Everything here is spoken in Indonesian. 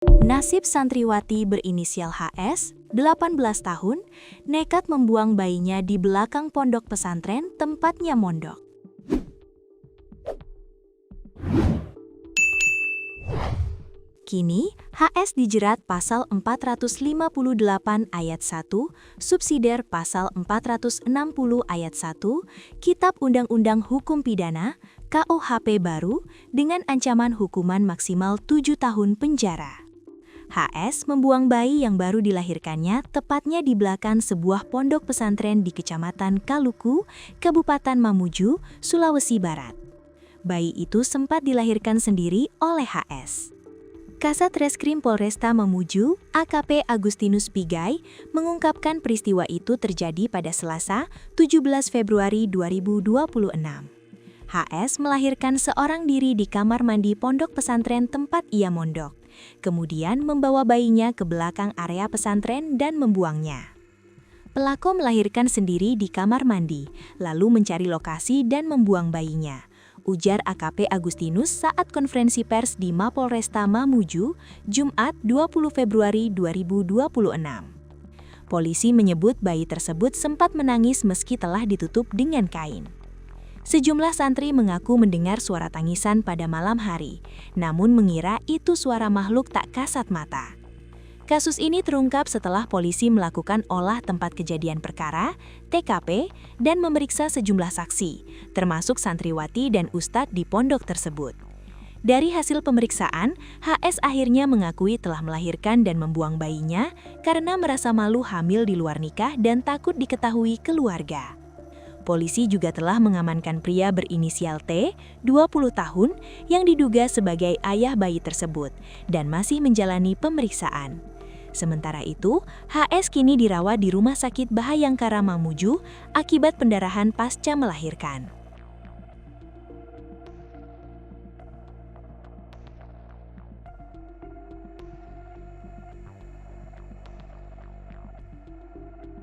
Nasib santriwati berinisial HS, 18 tahun, nekat membuang bayinya di belakang pondok pesantren tempatnya mondok. Kini, HS dijerat pasal 458 ayat 1, subsidiar pasal 460 ayat 1, Kitab Undang-Undang Hukum Pidana, KUHP baru, dengan ancaman hukuman maksimal 7 tahun penjara. HS membuang bayi yang baru dilahirkannya tepatnya di belakang sebuah pondok pesantren di Kecamatan Kaluku, Kabupaten Mamuju, Sulawesi Barat. Bayi itu sempat dilahirkan sendiri oleh HS. Kasat Reskrim Polresta Mamuju, AKP Agustinus Pigai, mengungkapkan peristiwa itu terjadi pada Selasa, 17 Februari 2026. HS melahirkan seorang diri di kamar mandi pondok pesantren tempat ia mondok, kemudian membawa bayinya ke belakang area pesantren dan membuangnya. Pelaku melahirkan sendiri di kamar mandi, lalu mencari lokasi dan membuang bayinya, ujar AKP Agustinus saat konferensi pers di Mapolresta Mamuju, Jumat 20 Februari 2026. Polisi menyebut bayi tersebut sempat menangis meski telah ditutup dengan kain. Sejumlah santri mengaku mendengar suara tangisan pada malam hari, namun mengira itu suara makhluk tak kasat mata. Kasus ini terungkap setelah polisi melakukan olah tempat kejadian perkara, TKP, dan memeriksa sejumlah saksi, termasuk santriwati dan ustadz di pondok tersebut. Dari hasil pemeriksaan, HS akhirnya mengakui telah melahirkan dan membuang bayinya karena merasa malu hamil di luar nikah dan takut diketahui keluarga. Polisi juga telah mengamankan pria berinisial T, 20 tahun, yang diduga sebagai ayah bayi tersebut dan masih menjalani pemeriksaan. Sementara itu, HS kini dirawat di Rumah Sakit Bhayangkara Mamuju akibat pendarahan pasca melahirkan.